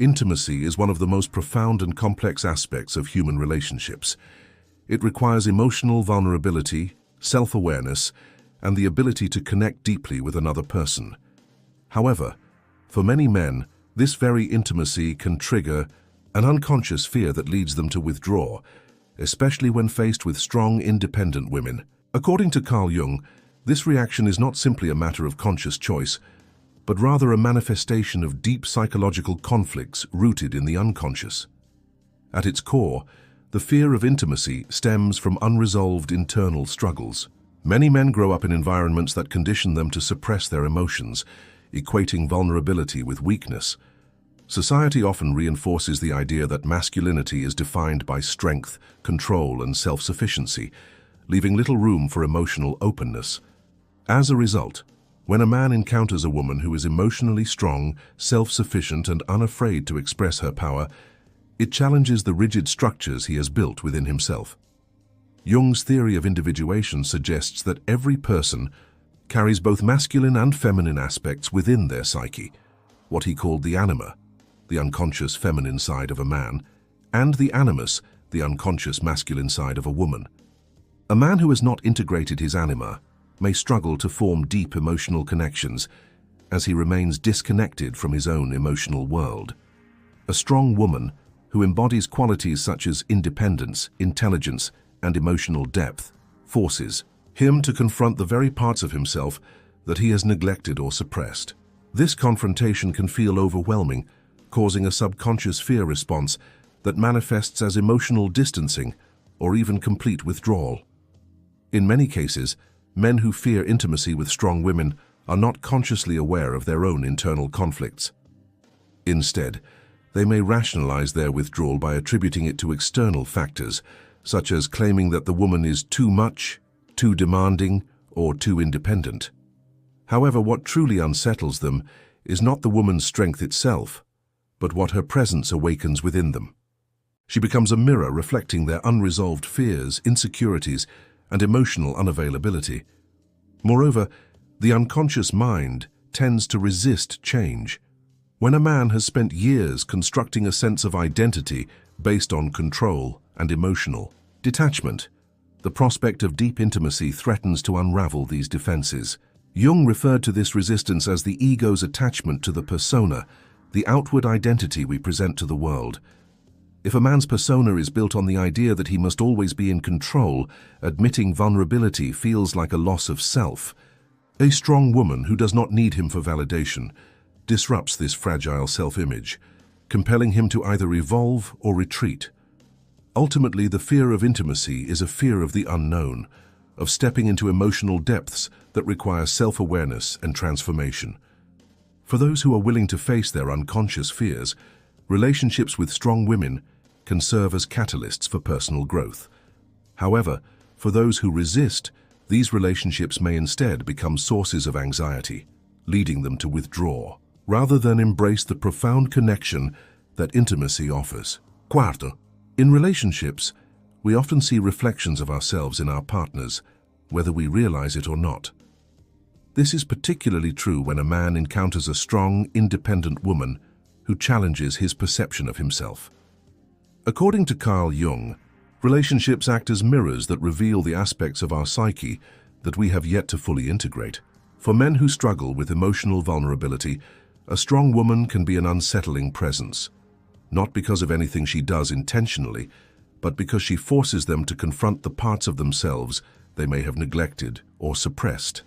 Intimacy is one of the most profound and complex aspects of human relationships. It requires emotional vulnerability, self-awareness, and the ability to connect deeply with another person. However, for many men, this very intimacy can trigger an unconscious fear that leads them to withdraw, especially when faced with strong, independent women. According to Carl Jung, this reaction is not simply a matter of conscious choice, but rather a manifestation of deep psychological conflicts rooted in the unconscious. At its core, the fear of intimacy stems from unresolved internal struggles. Many men grow up in environments that condition them to suppress their emotions, equating vulnerability with weakness. Society often reinforces the idea that masculinity is defined by strength, control, and self-sufficiency, leaving little room for emotional openness. As a result, when a man encounters a woman who is emotionally strong, self-sufficient, and unafraid to express her power, it challenges the rigid structures he has built within himself. Jung's theory of individuation suggests that every person carries both masculine and feminine aspects within their psyche, what he called the anima, the unconscious feminine side of a man, and the animus, the unconscious masculine side of a woman. A man who has not integrated his anima may struggle to form deep emotional connections as he remains disconnected from his own emotional world. A strong woman who embodies qualities such as independence, intelligence, and emotional depth forces him to confront the very parts of himself that he has neglected or suppressed. This confrontation can feel overwhelming, causing a subconscious fear response that manifests as emotional distancing or even complete withdrawal. In many cases, men who fear intimacy with strong women are not consciously aware of their own internal conflicts. Instead, they may rationalize their withdrawal by attributing it to external factors, such as claiming that the woman is too much, too demanding, or too independent. However, what truly unsettles them is not the woman's strength itself, but what her presence awakens within them. She becomes a mirror reflecting their unresolved fears, insecurities, and emotional unavailability. Moreover, the unconscious mind tends to resist change. When a man has spent years constructing a sense of identity based on control and emotional detachment, the prospect of deep intimacy threatens to unravel these defenses. Jung referred to this resistance as the ego's attachment to the persona, the outward identity we present to the world. If a man's persona is built on the idea that he must always be in control, admitting vulnerability feels like a loss of self. A strong woman who does not need him for validation disrupts this fragile self-image, compelling him to either evolve or retreat. Ultimately, the fear of intimacy is a fear of the unknown, of stepping into emotional depths that require self-awareness and transformation. For those who are willing to face their unconscious fears, relationships with strong women can serve as catalysts for personal growth. However, for those who resist, these relationships may instead become sources of anxiety, leading them to withdraw, rather than embrace the profound connection that intimacy offers. Quarto, in relationships, we often see reflections of ourselves in our partners, whether we realize it or not. This is particularly true when a man encounters a strong, independent woman who challenges his perception of himself. According to Carl Jung, relationships act as mirrors that reveal the aspects of our psyche that we have yet to fully integrate. For men who struggle with emotional vulnerability, a strong woman can be an unsettling presence, not because of anything she does intentionally, but because she forces them to confront the parts of themselves they may have neglected or suppressed.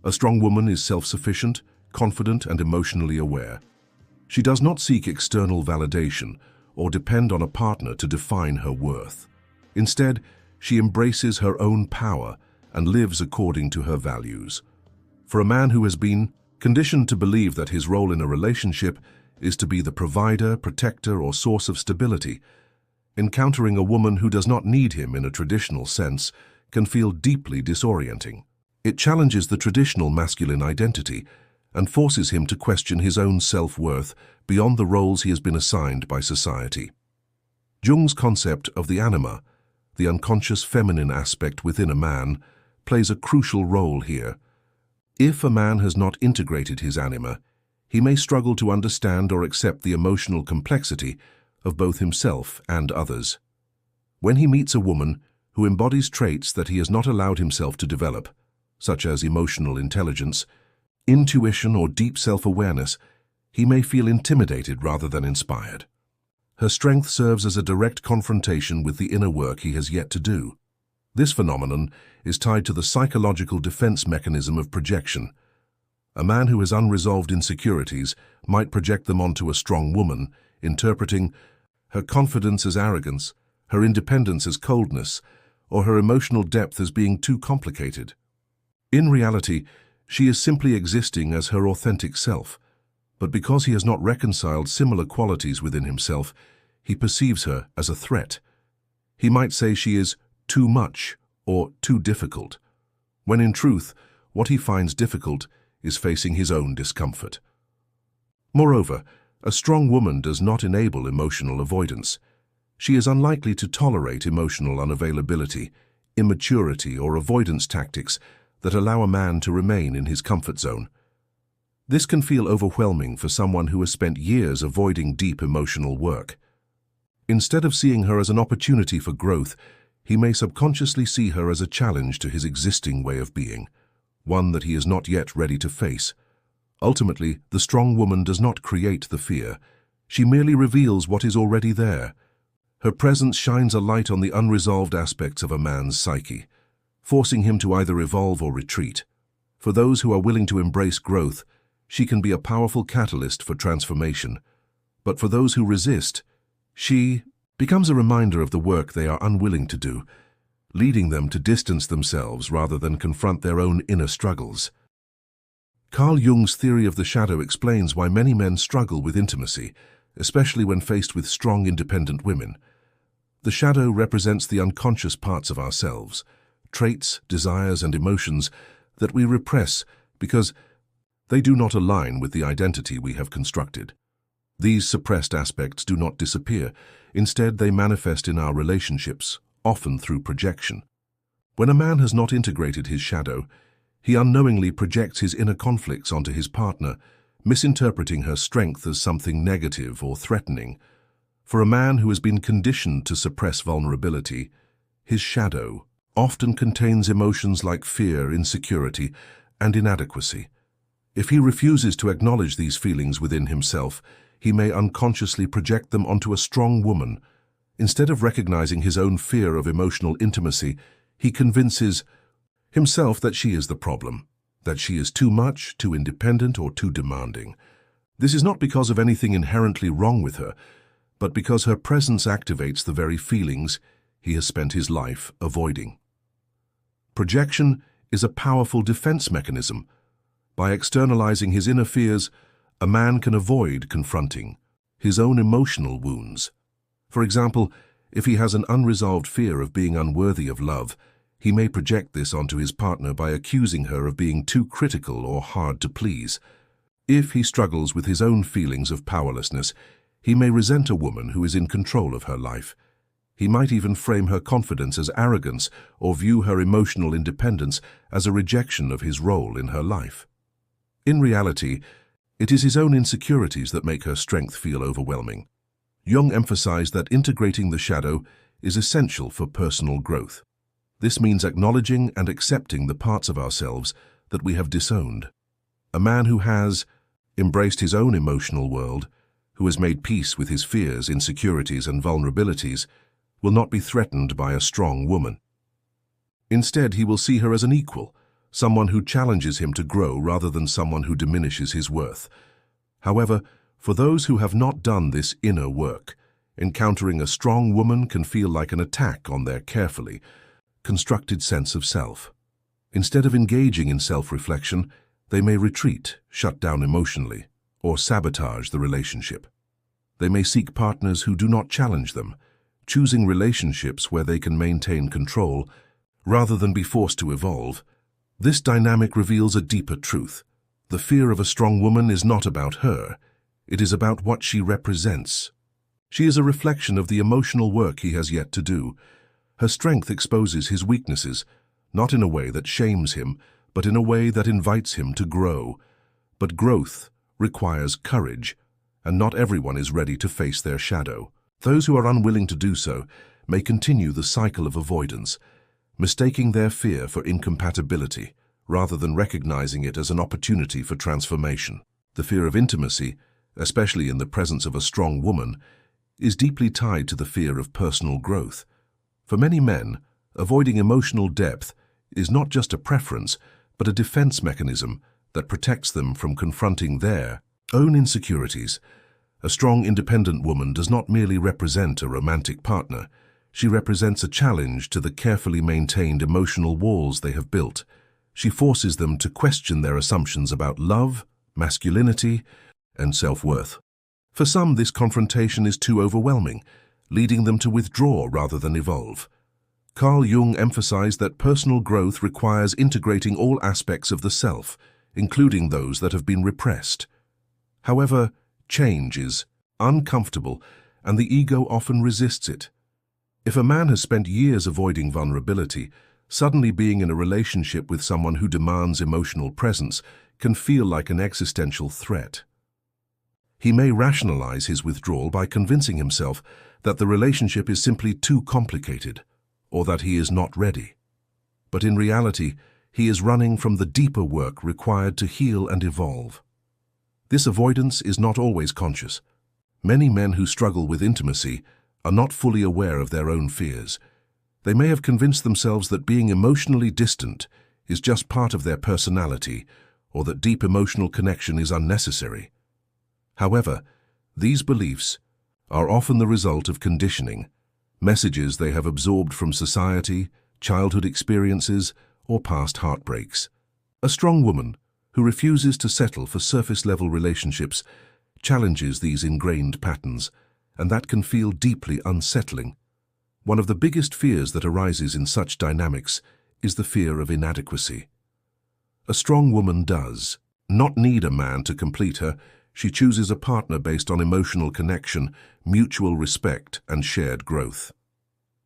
A strong woman is self-sufficient, confident, and emotionally aware. She does not seek external validation or depend on a partner to define her worth. Instead, she embraces her own power and lives according to her values. For a man who has been conditioned to believe that his role in a relationship is to be the provider, protector, or source of stability, encountering a woman who does not need him in a traditional sense can feel deeply disorienting. It challenges the traditional masculine identity and forces him to question his own self-worth beyond the roles he has been assigned by society. Jung's concept of the anima, the unconscious feminine aspect within a man, plays a crucial role here. If a man has not integrated his anima, he may struggle to understand or accept the emotional complexity of both himself and others. When he meets a woman who embodies traits that he has not allowed himself to develop, such as emotional intelligence, intuition, or deep self-awareness, he may feel intimidated rather than inspired. Her strength serves as a direct confrontation with the inner work he has yet to do. This phenomenon is tied to the psychological defense mechanism of projection. A man who has unresolved insecurities might project them onto a strong woman, interpreting her confidence as arrogance, her independence as coldness, or her emotional depth as being too complicated. In reality, she is simply existing as her authentic self, but because he has not reconciled similar qualities within himself, he perceives her as a threat. He might say she is too much or too difficult, when in truth, what he finds difficult is facing his own discomfort. Moreover, a strong woman does not enable emotional avoidance. She is unlikely to tolerate emotional unavailability, immaturity, or avoidance tactics that allow a man to remain in his comfort zone. This can feel overwhelming for someone who has spent years avoiding deep emotional work. Instead of seeing her as an opportunity for growth, he may subconsciously see her as a challenge to his existing way of being, one that he is not yet ready to face. Ultimately, the strong woman does not create the fear. She merely reveals what is already there. Her presence shines a light on the unresolved aspects of a man's psyche, forcing him to either evolve or retreat. For those who are willing to embrace growth, she can be a powerful catalyst for transformation. But for those who resist, she becomes a reminder of the work they are unwilling to do, leading them to distance themselves rather than confront their own inner struggles. Carl Jung's theory of the shadow explains why many men struggle with intimacy, especially when faced with strong, independent women. The shadow represents the unconscious parts of ourselves, traits, desires, and emotions that we repress because they do not align with the identity we have constructed. These suppressed aspects do not disappear. Instead, they manifest in our relationships, often through projection. When a man has not integrated his shadow, he unknowingly projects his inner conflicts onto his partner, misinterpreting her strength as something negative or threatening. For a man who has been conditioned to suppress vulnerability, his shadow often contains emotions like fear, insecurity, and inadequacy. If he refuses to acknowledge these feelings within himself, he may unconsciously project them onto a strong woman. Instead of recognizing his own fear of emotional intimacy, he convinces himself that she is the problem, that she is too much, too independent, or too demanding. This is not because of anything inherently wrong with her, but because her presence activates the very feelings he has spent his life avoiding. Projection is a powerful defense mechanism. By externalizing his inner fears, a man can avoid confronting his own emotional wounds. For example, if he has an unresolved fear of being unworthy of love, he may project this onto his partner by accusing her of being too critical or hard to please. If he struggles with his own feelings of powerlessness, he may resent a woman who is in control of her life. He might even frame her confidence as arrogance or view her emotional independence as a rejection of his role in her life. In reality, it is his own insecurities that make her strength feel overwhelming. Jung emphasized that integrating the shadow is essential for personal growth. This means acknowledging and accepting the parts of ourselves that we have disowned. A man who has embraced his own emotional world, who has made peace with his fears, insecurities, and vulnerabilities, will not be threatened by a strong woman. Instead, he will see her as an equal, someone who challenges him to grow rather than someone who diminishes his worth. However, for those who have not done this inner work, encountering a strong woman can feel like an attack on their carefully constructed sense of self. Instead of engaging in self-reflection, they may retreat, shut down emotionally, or sabotage the relationship. They may seek partners who do not challenge them, choosing relationships where they can maintain control rather than be forced to evolve. This dynamic reveals a deeper truth. The fear of a strong woman is not about her. It is about what she represents. She is a reflection of the emotional work he has yet to do. Her strength exposes his weaknesses, not in a way that shames him, but in a way that invites him to grow. But growth requires courage, and not everyone is ready to face their shadow. Those who are unwilling to do so may continue the cycle of avoidance, mistaking their fear for incompatibility rather than recognizing it as an opportunity for transformation. The fear of intimacy, especially in the presence of a strong woman, is deeply tied to the fear of personal growth. For many men, avoiding emotional depth is not just a preference, but a defense mechanism that protects them from confronting their own insecurities. A strong, independent woman does not merely represent a romantic partner. She represents a challenge to the carefully maintained emotional walls they have built. She forces them to question their assumptions about love, masculinity, and self-worth. For some, this confrontation is too overwhelming, leading them to withdraw rather than evolve. Carl Jung emphasized that personal growth requires integrating all aspects of the self, including those that have been repressed. However, change is uncomfortable, and the ego often resists it. If a man has spent years avoiding vulnerability, suddenly being in a relationship with someone who demands emotional presence can feel like an existential threat. He may rationalize his withdrawal by convincing himself that the relationship is simply too complicated, or that he is not ready. But in reality, he is running from the deeper work required to heal and evolve. This avoidance is not always conscious. Many men who struggle with intimacy are not fully aware of their own fears. They may have convinced themselves that being emotionally distant is just part of their personality, or that deep emotional connection is unnecessary. However, these beliefs are often the result of conditioning, messages they have absorbed from society, childhood experiences, or past heartbreaks. A strong woman who refuses to settle for surface-level relationships challenges these ingrained patterns, and that can feel deeply unsettling. One of the biggest fears that arises in such dynamics is the fear of inadequacy. A strong woman does not need a man to complete her. She chooses a partner based on emotional connection, mutual respect, and shared growth.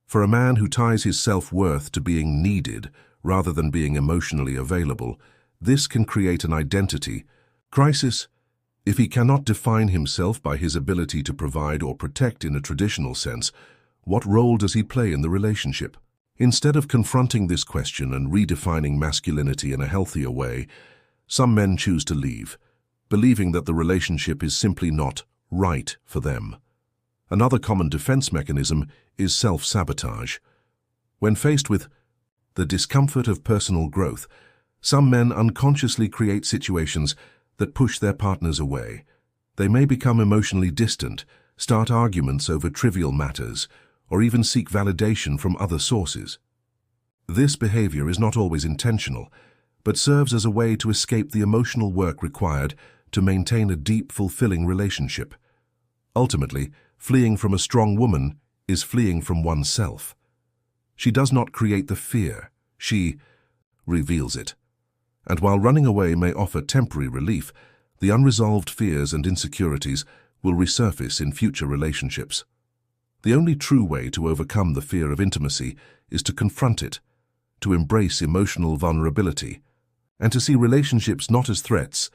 For a man who ties his self-worth to being needed rather than being emotionally available, this can create an identity crisis. If he cannot define himself by his ability to provide or protect in a traditional sense, what role does he play in the relationship? Instead of confronting this question and redefining masculinity in a healthier way, some men choose to leave, believing that the relationship is simply not right for them. Another common defense mechanism is self-sabotage. When faced with the discomfort of personal growth, some men unconsciously create situations that push their partners away. They may become emotionally distant, start arguments over trivial matters, or even seek validation from other sources. This behavior is not always intentional, but serves as a way to escape the emotional work required to maintain a deep, fulfilling relationship. Ultimately, fleeing from a strong woman is fleeing from oneself. She does not create the fear, she reveals it. And while running away may offer temporary relief, the unresolved fears and insecurities will resurface in future relationships. The only true way to overcome the fear of intimacy is to confront it, to embrace emotional vulnerability, and to see relationships not as threats,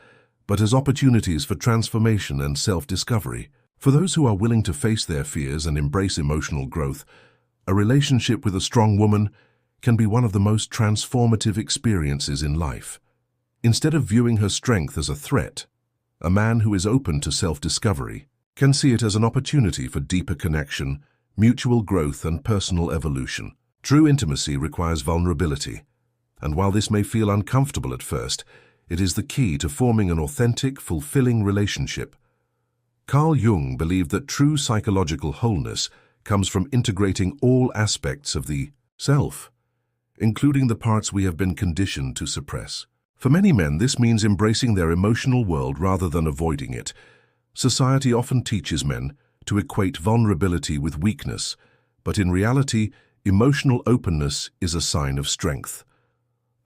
but as opportunities for transformation and self-discovery. For those who are willing to face their fears and embrace emotional growth, a relationship with a strong woman can be one of the most transformative experiences in life. Instead of viewing her strength as a threat, a man who is open to self-discovery can see it as an opportunity for deeper connection, mutual growth, and personal evolution. True intimacy requires vulnerability, and while this may feel uncomfortable at first, it is the key to forming an authentic, fulfilling relationship. Carl Jung believed that true psychological wholeness comes from integrating all aspects of the self, including the parts we have been conditioned to suppress. For many men, this means embracing their emotional world rather than avoiding it. Society often teaches men to equate vulnerability with weakness, but in reality, emotional openness is a sign of strength.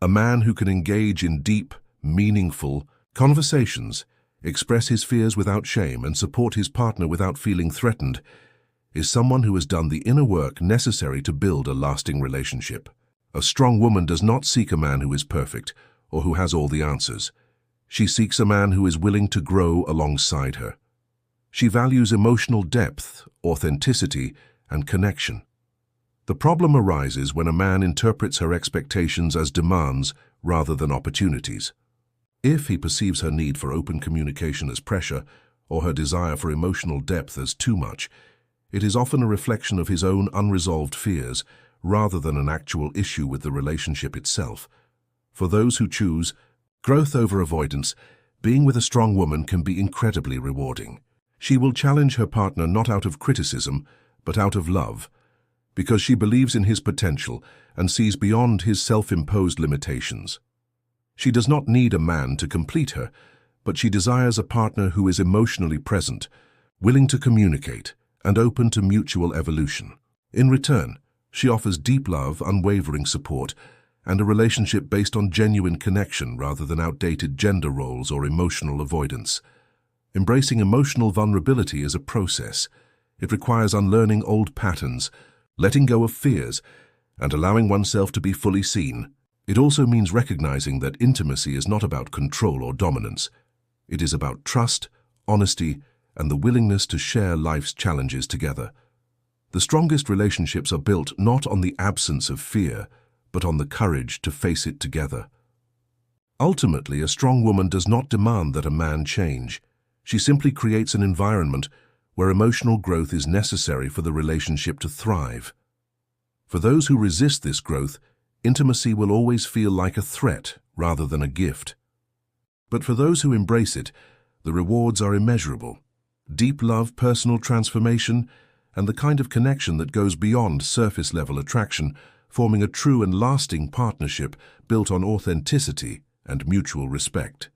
A man who can engage in deep, meaningful conversations, express his fears without shame, and support his partner without feeling threatened is someone who has done the inner work necessary to build a lasting relationship. A strong woman does not seek a man who is perfect or who has all the answers. She seeks a man who is willing to grow alongside her. She values emotional depth, authenticity, and connection. The problem arises when a man interprets her expectations as demands rather than opportunities. If he perceives her need for open communication as pressure, or her desire for emotional depth as too much, it is often a reflection of his own unresolved fears rather than an actual issue with the relationship itself. For those who choose growth over avoidance, being with a strong woman can be incredibly rewarding. She will challenge her partner not out of criticism, but out of love, because she believes in his potential and sees beyond his self-imposed limitations. She does not need a man to complete her, but she desires a partner who is emotionally present, willing to communicate, and open to mutual evolution. In return, she offers deep love, unwavering support, and a relationship based on genuine connection rather than outdated gender roles or emotional avoidance. Embracing emotional vulnerability is a process. It requires unlearning old patterns, letting go of fears, and allowing oneself to be fully seen. It also means recognizing that intimacy is not about control or dominance. It is about trust, honesty, and the willingness to share life's challenges together. The strongest relationships are built not on the absence of fear, but on the courage to face it together. Ultimately, a strong woman does not demand that a man change. She simply creates an environment where emotional growth is necessary for the relationship to thrive. For those who resist this growth, intimacy will always feel like a threat rather than a gift. But for those who embrace it, the rewards are immeasurable. Deep love, personal transformation, and the kind of connection that goes beyond surface-level attraction, forming a true and lasting partnership built on authenticity and mutual respect.